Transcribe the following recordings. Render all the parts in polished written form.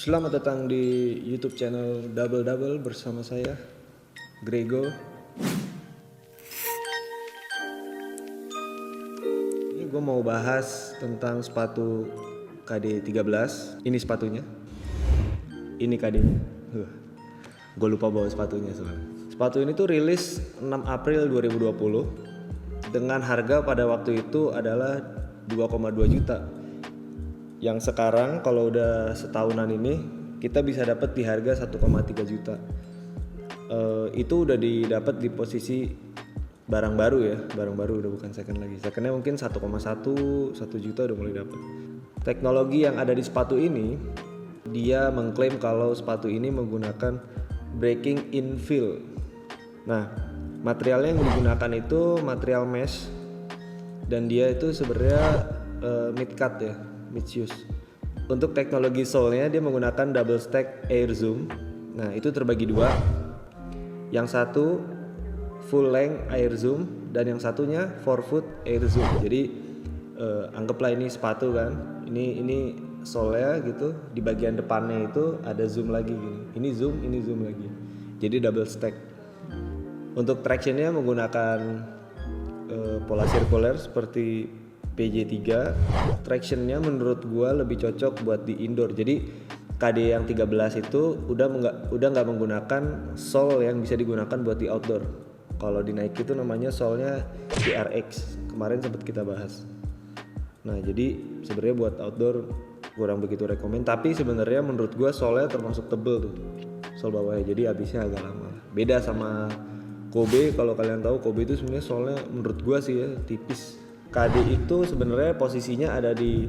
Selamat datang di YouTube channel Double Double bersama saya, Grego. Ini gue mau bahas tentang sepatu KD13. Ini sepatunya. Ini KD-nya. Gue lupa bawa sepatunya soalnya. Sepatu ini tuh rilis 6 April 2020 dengan harga pada waktu itu adalah 2,2 juta. Yang sekarang kalau udah setahunan ini kita bisa dapat di harga 1,3 juta. Itu udah didapat di posisi barang baru ya, barang baru udah bukan second lagi. Secondnya mungkin 1,1 juta udah mulai dapat. Teknologi yang ada di sepatu ini, dia mengklaim kalau sepatu ini menggunakan breaking in fill. Nah, materialnya yang digunakan itu material mesh dan dia itu sebenarnya mid cut ya. Mitsubishi. Untuk teknologi sole-nya dia menggunakan double stack air zoom. Nah, itu terbagi dua. Yang satu full length air zoom dan yang satunya forefoot air zoom. Jadi anggaplah ini sepatu kan. Ini sole-nya gitu. Di bagian depannya itu ada zoom lagi gini. Ini zoom lagi. Jadi double stack. Untuk traction-nya menggunakan pola sirkuler seperti PJ3. Traction-nya menurut gua lebih cocok buat di indoor. Jadi KD yang 13 itu udah nggak menggunakan sole yang bisa digunakan buat di outdoor. Kalau di Nike itu namanya sole-nya TRX. Kemarin sempat kita bahas. Nah, jadi sebenarnya buat outdoor kurang begitu rekomen, tapi sebenarnya menurut gua sole-nya termasuk tebel tuh. Sole bawahnya. Jadi habisnya agak lama. Beda sama Kobe. Kalau kalian tahu Kobe itu sebenarnya sole-nya menurut gua sih ya tipis. KD itu sebenarnya posisinya ada di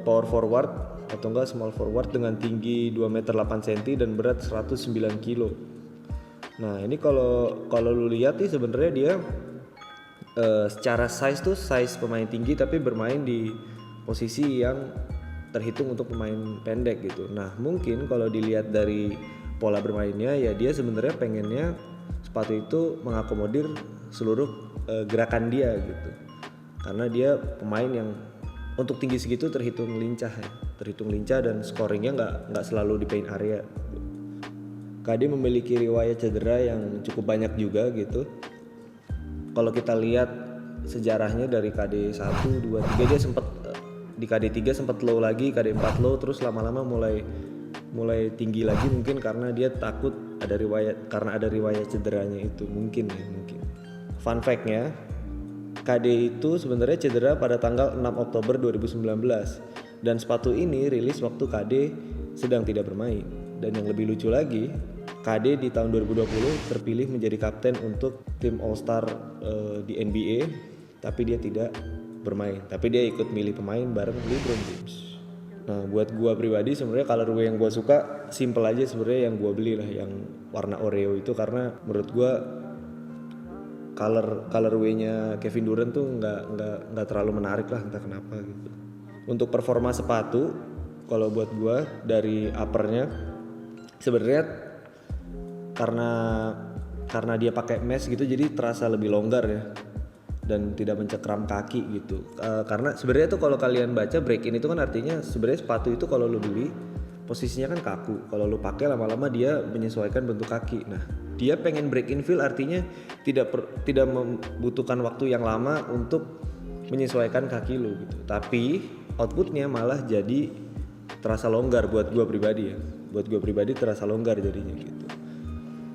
power forward atau enggak small forward dengan tinggi 2 meter 8 cm dan berat 109 kg. Nah, ini kalau lu lihat nih sebenarnya dia secara size tuh size pemain tinggi tapi bermain di posisi yang terhitung untuk pemain pendek gitu. Nah, mungkin kalau dilihat dari pola bermainnya ya dia sebenarnya pengennya sepatu itu mengakomodir seluruh gerakan dia gitu. Karena dia pemain yang untuk tinggi segitu terhitung lincah dan scoringnya nggak selalu di paint area. KD memiliki riwayat cedera yang cukup banyak juga gitu. Kalau kita lihat sejarahnya dari KD 1, 2, 3 dia sempat di KD 3 sempat low lagi, KD 4 low, terus lama-lama mulai tinggi lagi mungkin karena dia takut ada riwayat cederanya itu mungkin. Fun fact-nya, KD itu sebenarnya cedera pada tanggal 6 Oktober 2019 dan sepatu ini rilis waktu KD sedang tidak bermain. Dan yang lebih lucu lagi, KD di tahun 2020 terpilih menjadi kapten untuk tim All-Star di NBA, tapi dia tidak bermain. Tapi dia ikut milih pemain bareng LeBron James. Nah, buat gua pribadi sebenarnya colorway yang gua suka simple aja sebenarnya yang gua beli lah, yang warna Oreo itu, karena menurut gua colorway-nya Kevin Durant tuh nggak terlalu menarik lah, entah kenapa gitu. Untuk performa sepatu, kalau buat gua dari uppernya sebenarnya karena dia pakai mesh gitu jadi terasa lebih longgar ya dan tidak mencekram kaki gitu. Karena sebenarnya tuh kalau kalian baca break in itu kan artinya sebenarnya sepatu itu kalau lu beli posisinya kan kaku. Kalau lu pakai lama-lama dia menyesuaikan bentuk kaki. Nah, dia pengen break in feel artinya tidak membutuhkan waktu yang lama untuk menyesuaikan kaki lu gitu. Tapi outputnya malah jadi terasa longgar buat gua pribadi ya. Buat gua pribadi terasa longgar jadinya gitu.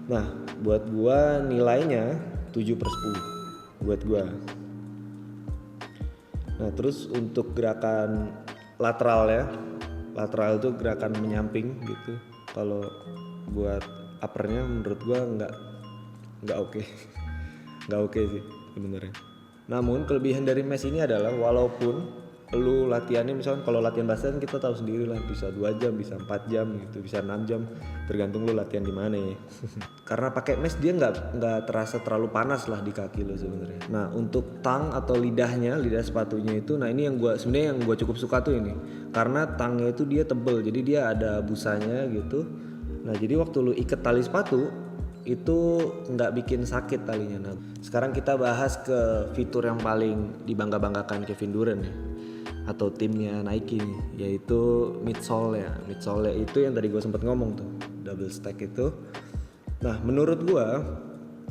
Nah, buat gua nilainya 7/10 buat gua. Nah, terus untuk gerakan lateral ya. Lateral itu gerakan menyamping gitu. Kalau buat uppernya menurut gua nggak oke. Nggak oke sih sebenarnya. Namun kelebihan dari mesh ini adalah walaupun lu latihannya misalkan kalau latihan basket kan kita tahu sendiri lah, bisa 2 jam, bisa 4 jam gitu, bisa 6 jam, tergantung lu latihan di mana ya. Karena pakai mesh dia nggak terasa terlalu panas lah di kaki lu sebenarnya. Nah untuk tang atau lidah sepatunya itu, nah ini yang sebenarnya yang gua cukup suka tuh ini, karena tangnya itu dia tebel, jadi dia ada busanya gitu. Nah jadi waktu lu ikat tali sepatu itu nggak bikin sakit talinya. Nah sekarang kita bahas ke fitur yang paling dibangga-banggakan Kevin Durant ya, atau timnya Nike nih, yaitu midsole ya. Midsole itu yang tadi gue sempat ngomong tuh, double stack itu. Nah menurut gue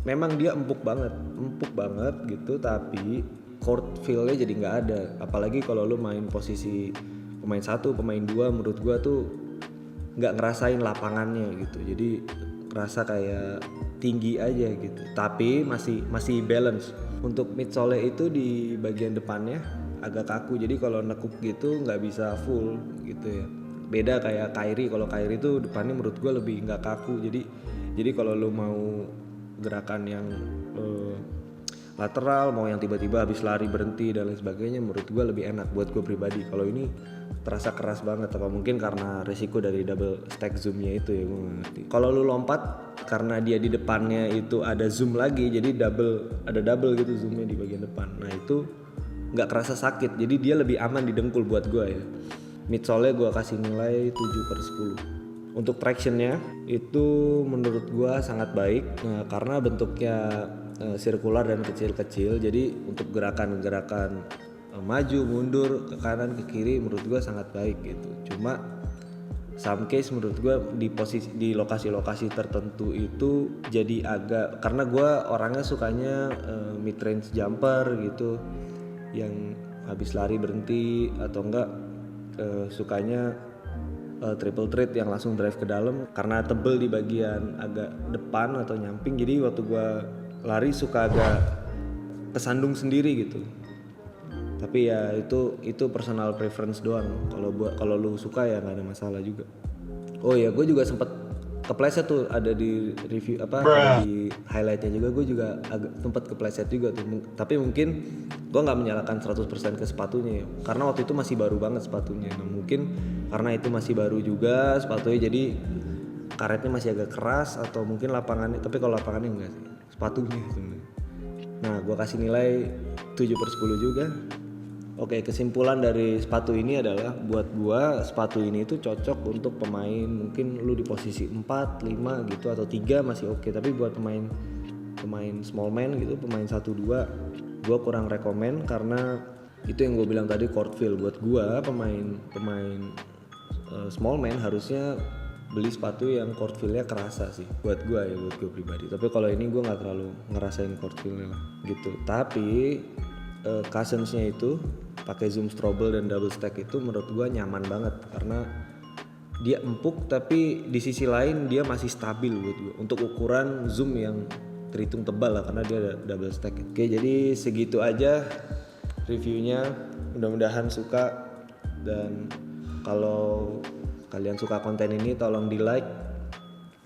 memang dia empuk banget gitu, tapi court feel-nya jadi nggak ada. Apalagi kalau lu main posisi pemain 1, pemain 2, menurut gue tuh nggak ngerasain lapangannya gitu. Jadi rasa kayak tinggi aja gitu, tapi masih balance. Untuk midsole itu di bagian depannya agak kaku, jadi kalau nekuk gitu nggak bisa full gitu ya. Beda kayak Kyrie, kalau Kyrie itu depannya menurut gue lebih nggak kaku, jadi kalau lu mau gerakan yang lateral, mau yang tiba-tiba habis lari berhenti dan lain sebagainya, menurut gue lebih enak buat gue pribadi. Kalau ini terasa keras banget, apa mungkin karena resiko dari double stack zoomnya itu ya, gue gak ngerti. Kalau lu lompat karena dia di depannya itu ada zoom lagi, jadi ada double gitu zoomnya di bagian depan. Nah itu nggak kerasa sakit, jadi dia lebih aman di dengkul buat gue ya. Midsole gue kasih nilai 7/10. Untuk tractionnya itu menurut gue sangat baik, karena bentuknya sirkular dan kecil-kecil, jadi untuk gerakan-gerakan maju mundur ke kanan ke kiri menurut gue sangat baik gitu. Cuma some case menurut gue di lokasi-lokasi tertentu itu jadi agak, karena gue orangnya sukanya mid range jumper gitu, yang habis lari berhenti, atau enggak sukanya triple threat yang langsung drive ke dalam, karena tebel di bagian agak depan atau nyamping, jadi waktu gue lari suka agak kesandung sendiri gitu. Tapi ya itu personal preference doang. Kalau lu suka ya nggak ada masalah juga. Oh ya, gue juga sempet kepleset tuh, ada di review ada di highlightnya juga, gue juga agak sempet kepleset juga tuh. Tapi mungkin gue nggak menyalahkan 100% ke sepatunya ya, karena waktu itu masih baru banget sepatunya. Nah mungkin karena itu masih baru juga sepatunya, jadi karetnya masih agak keras, atau mungkin lapangannya. Tapi kalau lapangannya enggak sih, sepatunya sebenarnya. Nah gue kasih nilai 7/10 juga. Oke, kesimpulan dari sepatu ini adalah buat gua sepatu ini itu cocok untuk pemain mungkin lu di posisi 4, 5 gitu, atau 3 masih oke. Tapi buat pemain small man gitu, pemain 1, 2, gua kurang rekomen, karena itu yang gua bilang tadi, court feel. Buat gua pemain small man harusnya beli sepatu yang court feel-nya kerasa sih buat gua pribadi. Tapi kalau ini gua nggak terlalu ngerasain court feel-nya lah gitu. Tapi Cousins-nya itu pakai zoom strobel dan double stack itu menurut gua nyaman banget, karena dia empuk tapi di sisi lain dia masih stabil buat gua untuk ukuran zoom yang terhitung tebal lah, karena dia ada double stack. Oke, jadi segitu aja reviewnya, mudah-mudahan suka, dan kalau kalian suka konten ini tolong di like,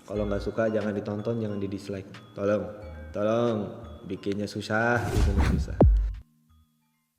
kalau nggak suka jangan ditonton, jangan di dislike, tolong bikinnya susah, itu susah.